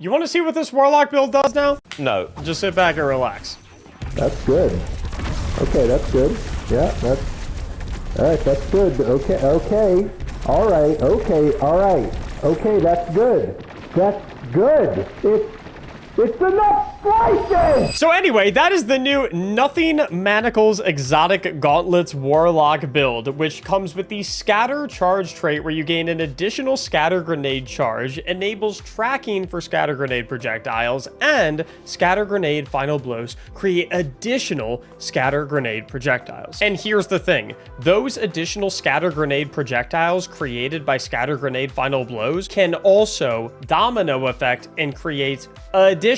You want to see what this Warlock build does now? No, just sit back and relax. That's good. Okay, that's good. Yeah, that's... Alright, that's good. Okay, okay. Alright, okay, alright. Okay, that's good. That's good. It's enough slices! So anyway, that is the new Nothing Manacles Exotic Gauntlets Warlock build, which comes with the Scatter Charge trait where you gain an additional Scatter Grenade charge, enables tracking for Scatter Grenade projectiles, and Scatter Grenade Final Blows create additional Scatter Grenade projectiles. And here's the thing, those additional Scatter Grenade projectiles created by Scatter Grenade Final Blows can also domino effect and create additional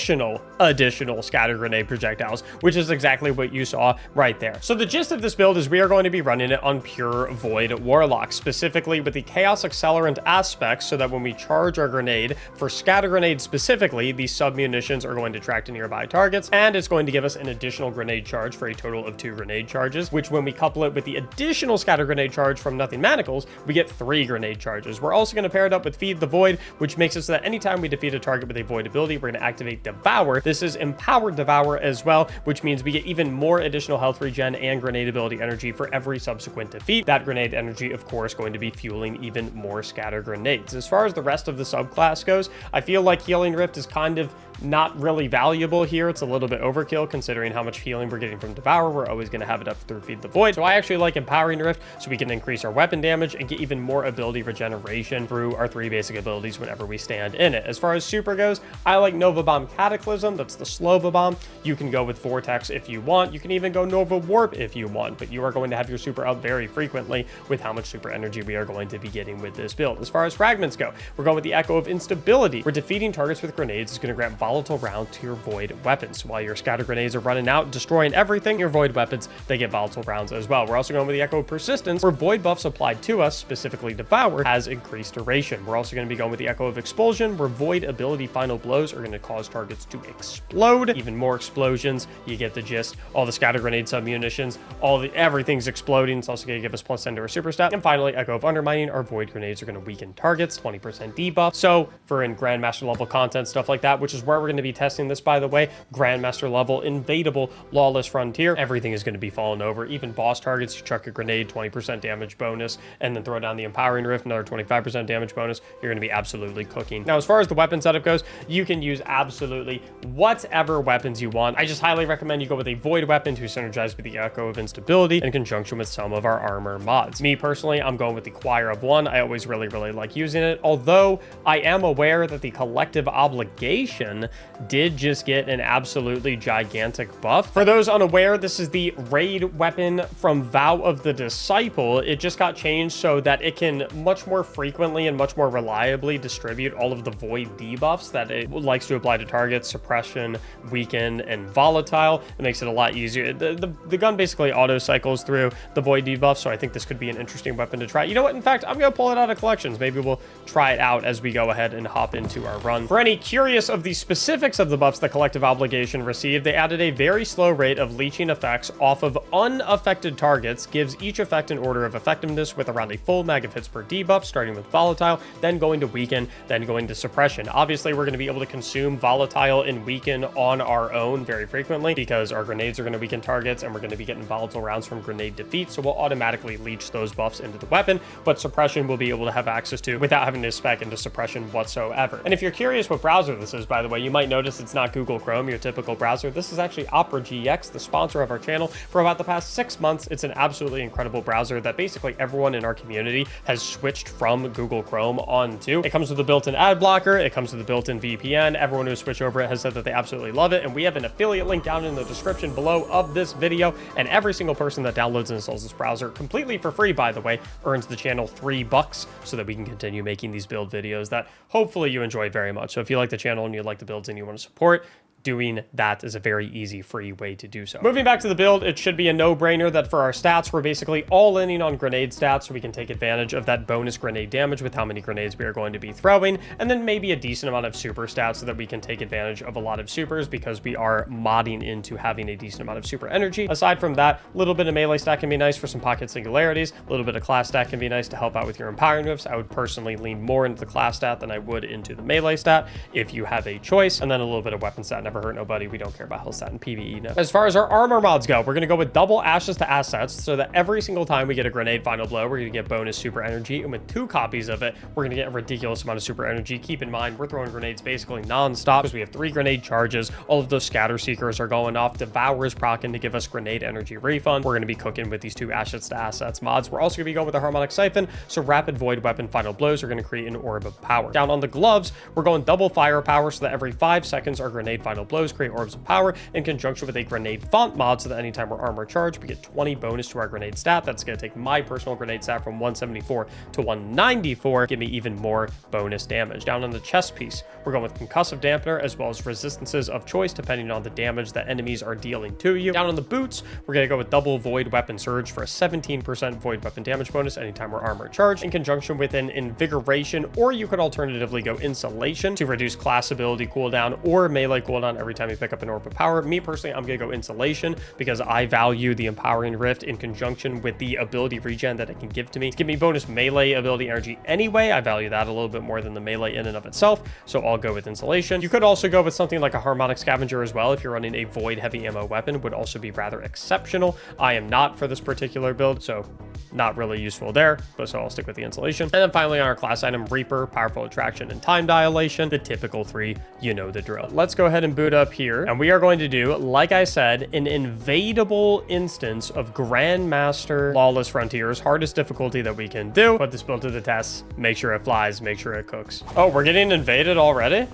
Scatter Grenade projectiles, which is exactly what you saw right there. So the gist of this build is we are going to be running it on pure Void Warlock, specifically with the Chaos Accelerant aspects, so that when we charge our grenade, for Scatter Grenade specifically, these sub-munitions are going to track to nearby targets, and it's going to give us an additional grenade charge for a total of 2 grenade charges, which when we couple it with the additional Scatter Grenade charge from Nothing Manacles, we get 3 grenade charges. We're also going to pair it up with Feed the Void, which makes it so that anytime we defeat a target with a Void ability, we're going to activate Devour. This is Empowered Devour as well, which means we get even more additional health regen and grenade ability energy for every subsequent defeat. That grenade energy, of course, going to be fueling even more Scatter Grenades. As far as the rest of the subclass goes, I feel like Healing Rift is kind of not really valuable here. It's a little bit overkill considering how much healing we're getting from Devour. We're always going to have it up through Feed the Void. So I actually like Empowering Rift so we can increase our weapon damage and get even more ability regeneration through our 3 basic abilities whenever we stand in it. As far as super goes, I like Nova Bomb Cataclysm. That's the Slova Bomb. You can go with Vortex if you want. You can even go Nova Warp if you want, but you are going to have your super up very frequently with how much super energy we are going to be getting with this build. As far as fragments go, we're going with the Echo of Instability. We're defeating targets with grenades is going to grant volatile round to your void weapons. While your scatter grenades are running out, destroying everything, your void weapons, they get volatile rounds as well. We're also going with the Echo of Persistence, where void buffs applied to us, specifically Devour, has increased duration. We're also going to be going with the Echo of Expulsion, where void ability final blows are going to cause targets to explode. Even more explosions, you get the gist. All the scatter grenade sub-munitions, everything's exploding. It's also going to give us +10 to our super stat. And finally, Echo of Undermining, our void grenades are going to weaken targets, 20% debuff. So for in Grandmaster level content, stuff like that, which is where we're going to be testing this, by the way, Grandmaster level, invadable, lawless frontier, everything is going to be falling over. Even boss targets, you chuck a grenade, 20% damage bonus, and then throw down the Empowering Rift, another 25% damage bonus. You're going to be absolutely cooking. Now, as far as the weapon setup goes, you can use absolutely whatever weapons you want. I just highly recommend you go with a void weapon to synergize with the Echo of Instability in conjunction with some of our armor mods. Me personally, I'm going with the Choir of One. I always really like using it, although I am aware that the Collective Obligation did just get an absolutely gigantic buff. For those unaware, this is the raid weapon from Vow of the Disciple. It just got changed so that it can much more frequently and much more reliably distribute all of the void debuffs that it likes to apply to targets, suppression, weaken, and volatile. It makes it a lot easier. The gun basically auto cycles through the void debuff, so I think this could be an interesting weapon to try. You know what? In fact, I'm going to pull it out of collections. Maybe we'll try it out as we go ahead and hop into our run. For any curious of the specifics of the buffs the Collective Obligation received, they added a very slow rate of leeching effects off of unaffected targets, gives each effect an order of effectiveness with around a full mag of hits per debuff, starting with volatile, then going to weaken, then going to suppression. Obviously, we're going to be able to consume volatile and weaken on our own very frequently because our grenades are going to weaken targets and we're going to be getting volatile rounds from grenade defeat, so we'll automatically leech those buffs into the weapon, but suppression we'll be able to have access to without having to spec into suppression whatsoever. And if you're curious what browser this is, by the way, you might notice it's not Google Chrome, your typical browser. This is actually Opera GX, the sponsor of our channel. For about the past 6 months, it's an absolutely incredible browser that basically everyone in our community has switched from Google Chrome onto. It comes with a built-in ad blocker, it comes with a built-in VPN. Everyone who's switched over it has said that they absolutely love it, and we have an affiliate link down in the description below of this video, and every single person that downloads and installs this browser completely for free, by the way, earns the channel $3 so that we can continue making these build videos that hopefully you enjoy very much. So if you like the channel and you like the builds and you want to support, doing that is a very easy, free way to do so. Moving back to the build, it should be a no-brainer that for our stats, we're basically all inning on grenade stats, so we can take advantage of that bonus grenade damage with how many grenades we are going to be throwing, and then maybe a decent amount of super stats so that we can take advantage of a lot of supers because we are modding into having a decent amount of super energy. Aside from that, a little bit of melee stat can be nice for some pocket singularities, a little bit of class stat can be nice to help out with your empowering whiffs. I would personally lean more into the class stat than I would into the melee stat if you have a choice, and then a little bit of weapon stat. Never hurt nobody. We don't care about health stat and PvE now. As far as our armor mods go, we're going to go with double ashes to assets so that every single time we get a grenade final blow, we're going to get bonus super energy, and with 2 copies of it, we're going to get a ridiculous amount of super energy. Keep in mind, we're throwing grenades basically non-stop because we have 3 grenade charges. All of those scatter seekers are going off. Devour is proccing to give us grenade energy refund. We're going to be cooking with these 2 ashes to assets mods. We're also going to be going with the harmonic siphon, so rapid void weapon final blows are going to create an orb of power. Down on the gloves, we're going double firepower so that every 5 seconds our grenade final blows create orbs of power in conjunction with a grenade font mod, so that anytime we're armor charged, we get 20 bonus to our grenade stat. That's going to take my personal grenade stat from 174 to 194, give me even more bonus damage. Down on the chest piece, we're going with concussive dampener as well as resistances of choice depending on the damage that enemies are dealing to you. Down on the boots, we're going to go with double void weapon surge for a 17% void weapon damage bonus anytime we're armor charged, in conjunction with an invigoration, or you could alternatively go insulation to reduce class ability cooldown or melee cooldown every time you pick up an orb of power. Me personally, I'm going to go insulation because I value the empowering rift in conjunction with the ability regen that it can give to me. To give me bonus melee ability energy anyway, I value that a little bit more than the melee in and of itself, so I'll go with insulation. You could also go with something like a harmonic scavenger as well if you're running a void heavy ammo weapon, would also be rather exceptional. I am not for this particular build, so not really useful there, but so I'll stick with the insulation. And then finally on our class item, Reaper, powerful attraction, and time dilation, the typical 3, you know the drill. Let's go ahead and boot up here, and we are going to do, like I said, an invadable instance of Grandmaster Lawless Frontiers, hardest difficulty that we can do. Put this build to the test, make sure it flies, make sure it cooks. Oh, we're getting invaded already?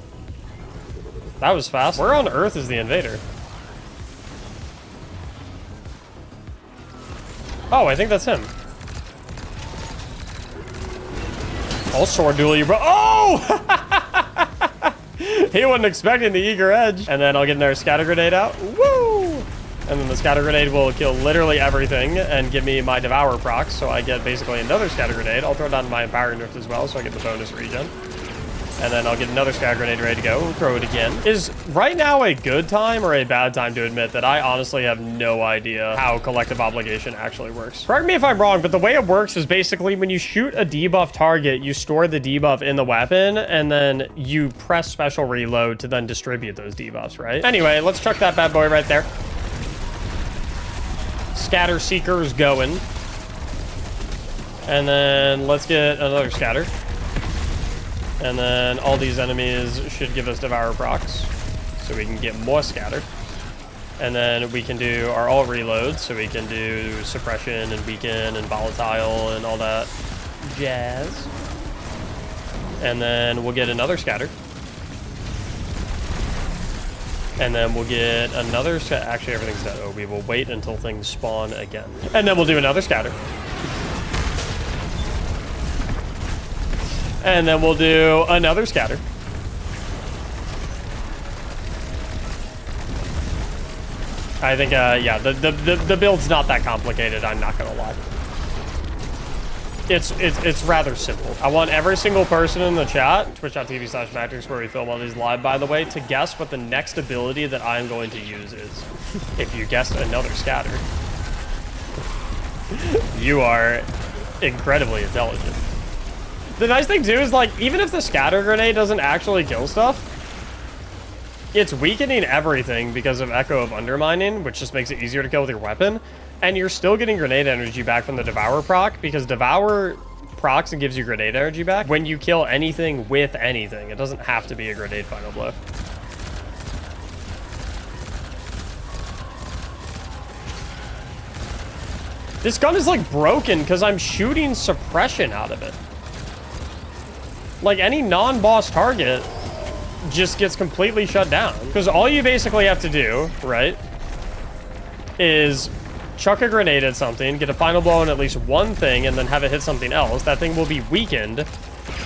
That was fast. Where on earth is the invader? Oh, I think that's him. I'll sword duel you, bro. Oh! He wasn't expecting the eager edge. And then I'll get another scatter grenade out. Woo! And then the scatter grenade will kill literally everything and give me my devour procs, so I get basically another scatter grenade. I'll throw down my empowering rift as well, so I get the bonus regen. And then I'll get another scatter grenade ready to go. Throw it again. Is right now a good time or a bad time to admit that I honestly have no idea how collective obligation actually works? Correct me if I'm wrong, but the way it works is basically when you shoot a debuff target, you store the debuff in the weapon, and then you press special reload to then distribute those debuffs, right? Anyway, let's chuck that bad boy right there. Scatter seekers going. And then let's get another scatter. And then all these enemies should give us devour procs, so we can get more scatter. And then we can do our all reloads, so we can do suppression and weaken and volatile and all that jazz. And then we'll get another scatter. And then we'll get another scatter. Actually, everything's dead. Oh, we will wait until things spawn again. And then we'll do another scatter. And then we'll do another scatter. I think, yeah, the build's not that complicated, I'm not gonna lie. It's rather simple. I want every single person in the chat, twitch.tv/Mactics, where we film all these live, by the way, to guess what the next ability that I'm going to use is. If you guessed another scatter, you are incredibly intelligent. The nice thing, too, is, like, even if the scatter grenade doesn't actually kill stuff, it's weakening everything because of Echo of Undermining, which just makes it easier to kill with your weapon. And you're still getting grenade energy back from the Devour proc, because Devour procs and gives you grenade energy back when you kill anything with anything. It doesn't have to be a grenade final blow. This gun is, like, broken because I'm shooting suppression out of it. Like, any non-boss target just gets completely shut down. Because all you basically have to do, right, is chuck a grenade at something, get a final blow on at least one thing, and then have it hit something else. That thing will be weakened,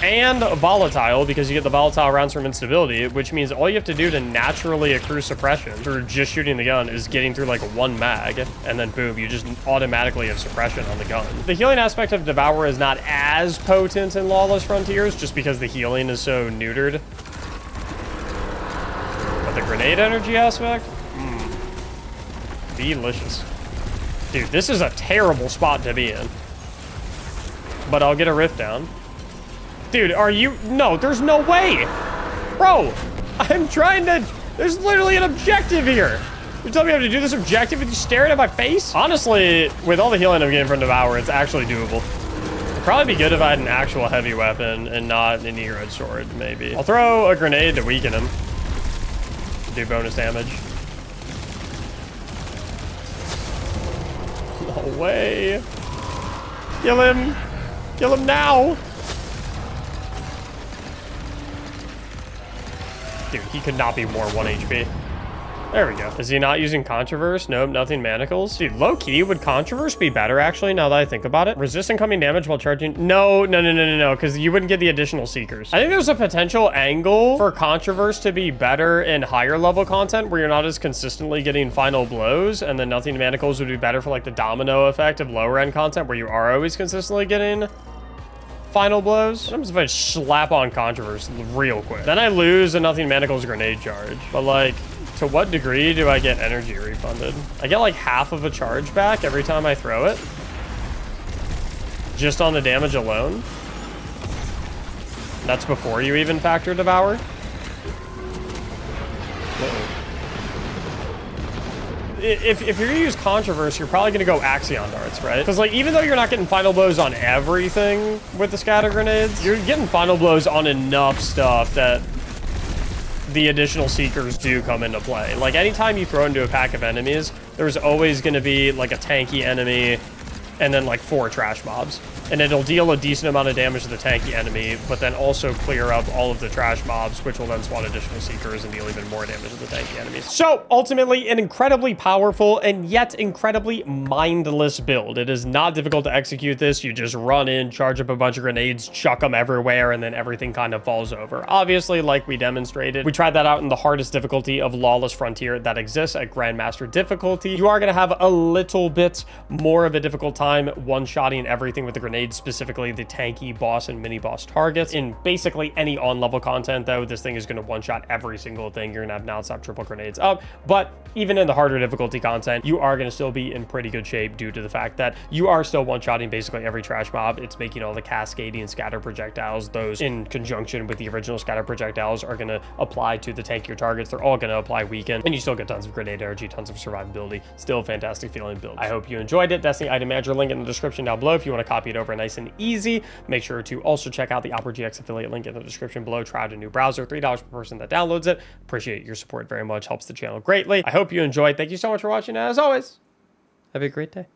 and volatile, because you get the volatile rounds from instability, which means all you have to do to naturally accrue suppression through just shooting the gun is getting through like one mag, and then boom, you just automatically have suppression on the gun. The healing aspect of Devour is not as potent in Lawless Frontiers, just because the healing is so neutered. But the grenade energy aspect? Delicious. Dude, this is a terrible spot to be in. But I'll get a rift down. Dude, are you... No, there's no way. Bro, I'm trying to... There's literally an objective here. You tell me I have to do this objective with you staring at my face? Honestly, with all the healing I'm getting from Devour, it's actually doable. It'd probably be good if I had an actual heavy weapon and not an E-Red sword, maybe. I'll throw a grenade to weaken him. Do bonus damage. No way. Kill him. Kill him now. Dude, he could not be more 1 HP. There we go. Is he not using Controverse? Nope, nothing Manacles. Dude, low-key, would Controverse be better, actually, now that I think about it? Resist incoming damage while charging? No, because you wouldn't get the additional Seekers. I think there's a potential angle for Controverse to be better in higher level content where you're not as consistently getting final blows, and then nothing Manacles would be better for, like, the domino effect of lower-end content where you are always consistently getting final blows. What happens if I slap on Controverse real quick? Then I lose a nothing Manacles grenade charge. But, like... To what degree do I get energy refunded? I get like half of a charge back every time I throw it. Just on the damage alone. That's before you even factor Devour. If you're gonna use Controverse, you're probably gonna go Axion Darts, right? Because like, even though you're not getting final blows on everything with the scatter grenades, you're getting final blows on enough stuff that the additional Seekers do come into play. Like, anytime you throw into a pack of enemies, there's always going to be, like, a tanky enemy and then, like, 4 trash mobs. And it'll deal a decent amount of damage to the tanky enemy, but then also clear up all of the trash mobs, which will then spawn additional Seekers and deal even more damage to the tanky enemies. So, ultimately, an incredibly powerful and yet incredibly mindless build. It is not difficult to execute this. You just run in, charge up a bunch of grenades, chuck them everywhere, and then everything kind of falls over. Obviously, like we demonstrated, we tried that out in the hardest difficulty of Lawless Frontier that exists at Grandmaster difficulty. You are going to have a little bit more of a difficult time one-shotting everything with the grenades, specifically the tanky boss and mini boss targets. In basically any on-level content, though, this thing is going to one-shot every single thing. You're going to have non-stop triple grenades up. But even in the harder difficulty content, you are going to still be in pretty good shape due to the fact that you are still one-shotting basically every trash mob. It's making all the cascading scatter projectiles. Those, in conjunction with the original scatter projectiles, are going to apply to the tankier targets. They're all going to apply weaken, and you still get tons of grenade energy, tons of survivability. Still a fantastic feeling build. I hope you enjoyed it. Destiny item manager link in the description down below if you want to copy it over nice and easy. Make sure to also check out the Opera GX affiliate link in the description below. Try out a new browser, $3 per person that downloads it. Appreciate your support very much. Helps the channel greatly. I hope you enjoyed. Thank you so much for watching. As always, have a great day.